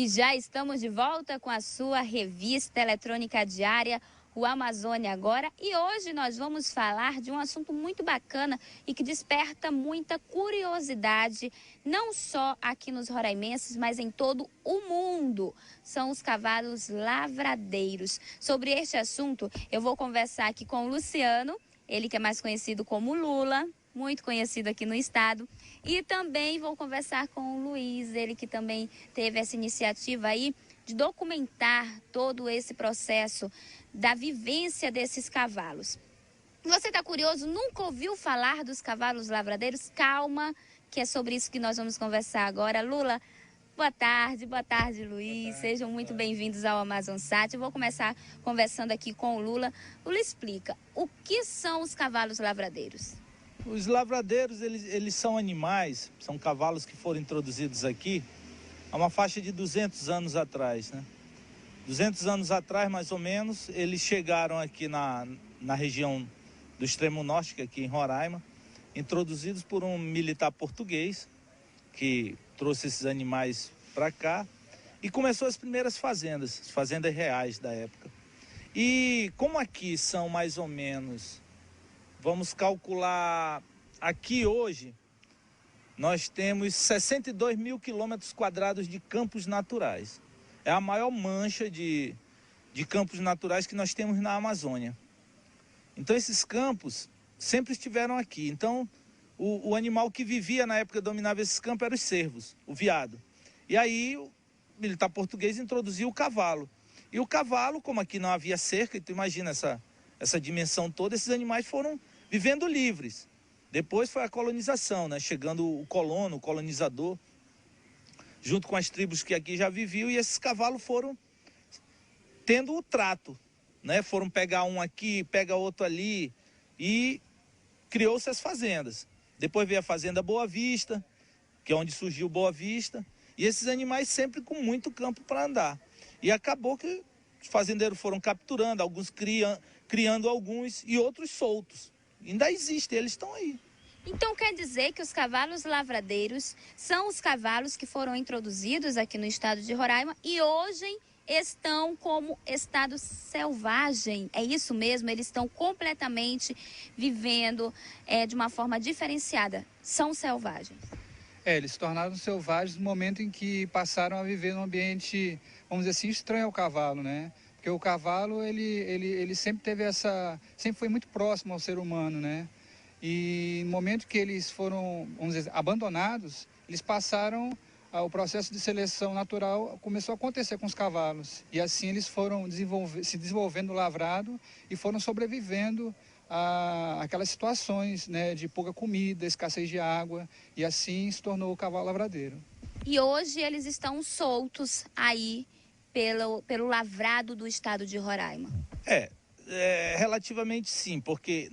E já estamos de volta com a sua revista eletrônica diária, o Amazônia Agora. E hoje nós vamos falar de um assunto muito bacana e que desperta muita curiosidade, não só aqui nos roraimenses, mas em todo o mundo. São os cavalos lavradeiros. Sobre este assunto, eu vou conversar aqui com o Luciano, ele que é mais conhecido como Lula, muito conhecido aqui no estado. E também vou conversar com o Luiz, ele que também teve essa iniciativa aí de documentar todo esse processo da vivência desses cavalos. Você está curioso? Nunca ouviu falar dos cavalos lavradeiros? Calma, que é sobre isso que nós vamos conversar agora. Lula, boa tarde, Luiz. Sejam muito bem-vindos ao Amazonsat. Eu vou começar conversando aqui com o Lula. Lula, explica, o que são os cavalos lavradeiros? Os lavradeiros, eles são animais, são cavalos que foram introduzidos aqui há uma faixa de 200 anos atrás, né? 200 anos atrás, mais ou menos, eles chegaram aqui na região do extremo norte, que é aqui em Roraima, introduzidos por um militar português que trouxe esses animais para cá e começou as primeiras fazendas, as fazendas reais da época. E como aqui são mais ou menos... Vamos calcular, aqui hoje, nós temos 62 mil quilômetros quadrados de campos naturais. É a maior mancha de campos naturais que nós temos na Amazônia. Então, esses campos sempre estiveram aqui. Então, o animal que vivia na época, dominava esses campos, eram os cervos, o veado. E aí, o militar português introduziu o cavalo. E o cavalo, como aqui não havia cerca, então imagina essa dimensão toda, esses animais foram vivendo livres. Depois foi a colonização, né? Chegando o colono, o colonizador, junto com as tribos que aqui já viviam, e esses cavalos foram tendo o trato, né? Foram pegar um aqui, pega outro ali, e criou-se as fazendas. Depois veio a Fazenda Boa Vista, que é onde surgiu Boa Vista, e esses animais sempre com muito campo para andar. E acabou que os fazendeiros foram capturando, alguns criando alguns e outros soltos. Ainda existem, eles estão aí. Então quer dizer que os cavalos lavradeiros são os cavalos que foram introduzidos aqui no estado de Roraima e hoje estão como estado selvagem. É isso mesmo? Eles estão completamente vivendo de uma forma diferenciada. São selvagens. Eles se tornaram selvagens no momento em que passaram a viver num ambiente, vamos dizer assim, estranho ao cavalo, né? Porque o cavalo, ele sempre teve sempre foi muito próximo ao ser humano, né? E no momento que eles foram, vamos dizer, abandonados, eles passaram, o processo de seleção natural começou a acontecer com os cavalos. E assim eles foram se desenvolvendo lavrado e foram sobrevivendo aquelas situações, né, de pouca comida, escassez de água, e assim se tornou o cavalo lavradeiro. E hoje eles estão soltos aí pelo lavrado do estado de Roraima. Relativamente sim, porque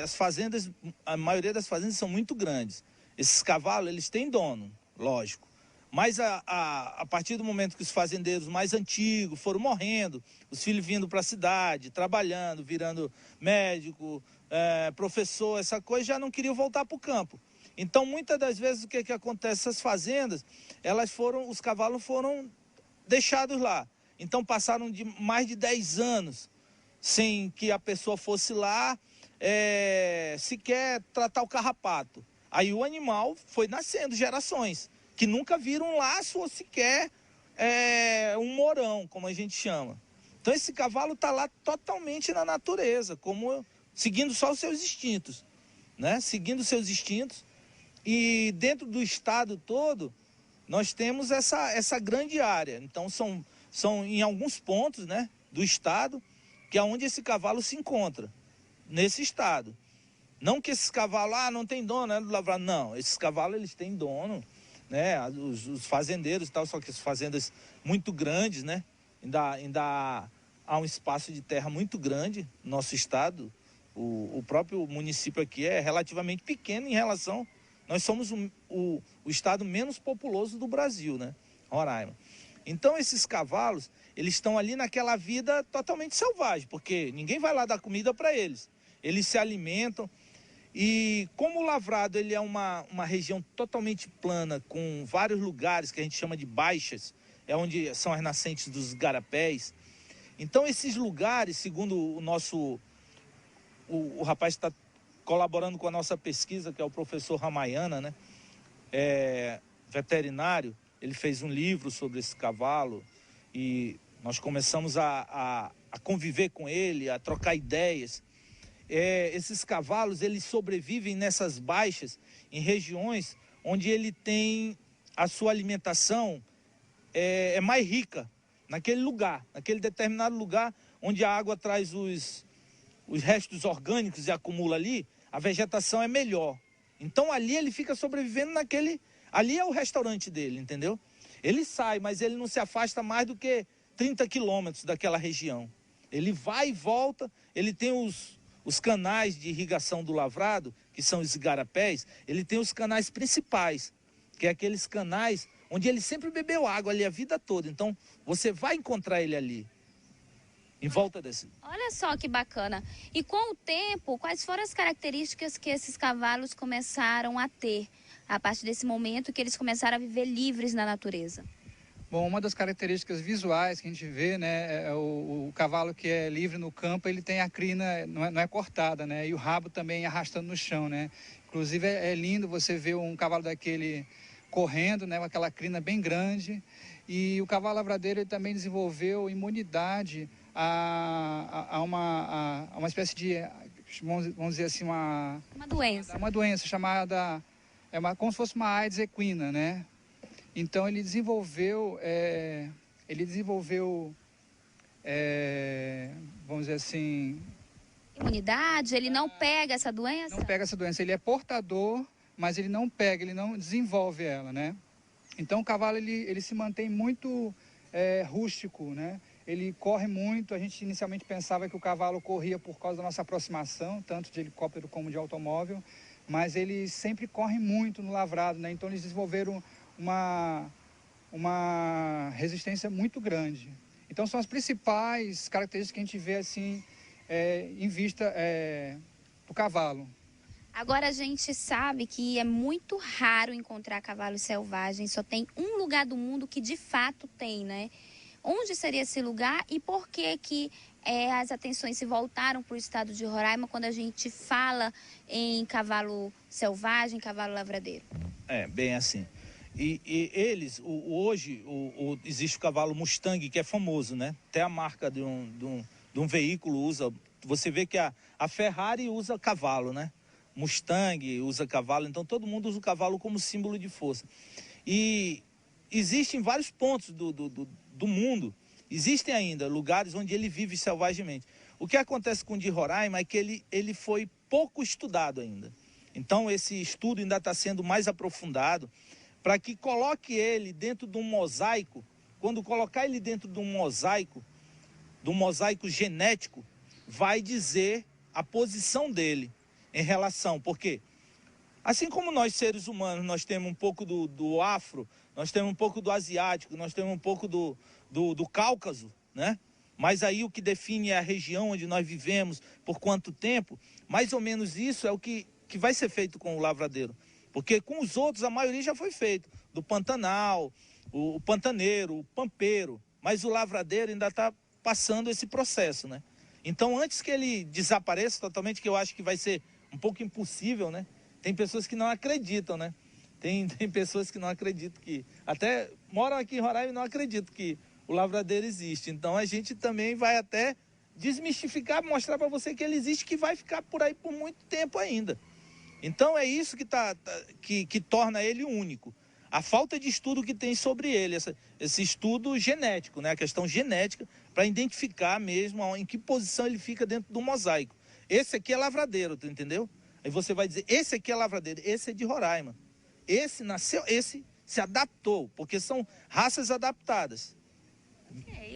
as fazendas, a maioria das fazendas são muito grandes. Esses cavalos, eles têm dono, lógico. Mas a partir do momento que os fazendeiros mais antigos foram morrendo, os filhos vindo para a cidade, trabalhando, virando médico, professor, essa coisa, já não queriam voltar para o campo. Então, muitas das vezes, o que acontece? Essas fazendas, os cavalos foram deixados lá. Então, passaram de mais de 10 anos sem que a pessoa fosse lá sequer tratar o carrapato. Aí o animal foi nascendo gerações que nunca viram um laço ou sequer um morão, como a gente chama. Então esse cavalo está lá totalmente na natureza, seguindo só os seus instintos, né? Seguindo os seus instintos. E dentro do estado todo, nós temos essa grande área. Então são em alguns pontos, né, do estado, que é onde esse cavalo se encontra, nesse estado. Não que esses cavalos, não tem dono, né, do lavrado. Não, esses cavalos, eles têm dono, né, os fazendeiros e tal, só que as fazendas muito grandes, né, ainda há um espaço de terra muito grande no nosso estado. O próprio município aqui é relativamente pequeno em relação... Nós somos o estado menos populoso do Brasil, né, Roraima. Então esses cavalos, eles estão ali naquela vida totalmente selvagem, porque ninguém vai lá dar comida para eles. Eles se alimentam. E como o lavrado ele é uma região totalmente plana, com vários lugares que a gente chama de baixas, é onde são as nascentes dos igarapés. Então esses lugares, segundo o nosso, o rapaz que está colaborando com a nossa pesquisa, que é o professor Ramayana, né? Veterinário, ele fez um livro sobre esse cavalo e nós começamos a conviver com ele, a trocar ideias. Esses cavalos, eles sobrevivem nessas baixas, em regiões onde ele tem a sua alimentação mais rica, naquele lugar, naquele determinado lugar onde a água traz os restos orgânicos e acumula ali, a vegetação é melhor. Então ali ele fica sobrevivendo naquele... Ali é o restaurante dele, entendeu? Ele sai, mas ele não se afasta mais do que 30 quilômetros daquela região. Ele vai e volta, ele tem os canais de irrigação do lavrado, que são os igarapés, ele tem os canais principais, que é aqueles canais onde ele sempre bebeu água ali a vida toda. Então, você vai encontrar ele ali, em volta desse... Olha só que bacana. E com o tempo, quais foram as características que esses cavalos começaram a ter, a partir desse momento que eles começaram a viver livres na natureza? Bom, uma das características visuais que a gente vê, né, é o cavalo que é livre no campo, ele tem a crina, não é cortada, né, e o rabo também arrastando no chão, né. Inclusive é lindo você ver um cavalo daquele correndo, né, com aquela crina bem grande, e o cavalo lavradeiro ele também desenvolveu imunidade a uma espécie de, vamos dizer assim, uma doença. Uma doença chamada, como se fosse uma AIDS equina, né. Então ele desenvolveu, vamos dizer assim... Imunidade? Ele não pega essa doença? Não pega essa doença, ele é portador, mas ele não pega, ele não desenvolve ela, né? Então o cavalo ele se mantém muito rústico, né? Ele corre muito, a gente inicialmente pensava que o cavalo corria por causa da nossa aproximação, tanto de helicóptero como de automóvel, mas ele sempre corre muito no lavrado, né? Então eles desenvolveram uma resistência muito grande. Então são as principais características que a gente vê assim em vista do cavalo. Agora a gente sabe que é muito raro encontrar cavalos selvagens, só tem um lugar do mundo que de fato tem, né? Onde seria esse lugar e por que as atenções se voltaram para o estado de Roraima quando a gente fala em cavalo selvagem, cavalo lavradeiro? Bem assim. E eles, hoje, existe o cavalo Mustang, que é famoso, né? Até a marca de um veículo usa. Você vê que a Ferrari usa cavalo, né? Mustang usa cavalo, então todo mundo usa o cavalo como símbolo de força. E existem vários pontos do mundo, existem ainda lugares onde ele vive selvagemente. O que acontece com o de Roraima é que ele foi pouco estudado ainda. Então esse estudo ainda está sendo mais aprofundado, para que coloque ele dentro de um mosaico. Quando colocar ele dentro de um mosaico genético, vai dizer a posição dele em relação, porque assim como nós seres humanos, nós temos um pouco do afro, nós temos um pouco do asiático, nós temos um pouco do Cáucaso, né? Mas aí o que define é a região onde nós vivemos, por quanto tempo, mais ou menos isso é o que vai ser feito com o lavradeiro. Porque com os outros, a maioria já foi feito. Do Pantanal, o pantaneiro, o pampeiro. Mas o lavradeiro ainda está passando esse processo, né? Então, antes que ele desapareça totalmente, que eu acho que vai ser um pouco impossível, né? Tem pessoas que não acreditam, né? Tem pessoas que não acreditam que... Até moram aqui em Roraima e não acreditam que o lavradeiro existe. Então, a gente também vai até desmistificar, mostrar para você que ele existe, que vai ficar por aí por muito tempo ainda. Então é isso que torna ele único. A falta de estudo que tem sobre ele, esse estudo genético, né? A questão genética, para identificar mesmo em que posição ele fica dentro do mosaico. Esse aqui é lavradeiro, tu entendeu? Aí você vai dizer, esse aqui é lavradeiro, esse é de Roraima. Esse nasceu, esse se adaptou, porque são raças adaptadas.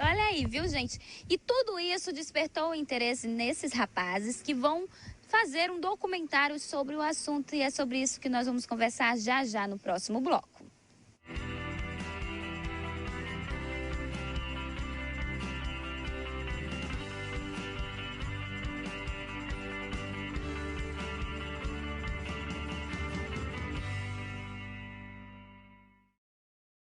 Olha aí, viu, gente? E tudo isso despertou o interesse nesses rapazes que vão fazer um documentário sobre o assunto, e é sobre isso que nós vamos conversar já no próximo bloco.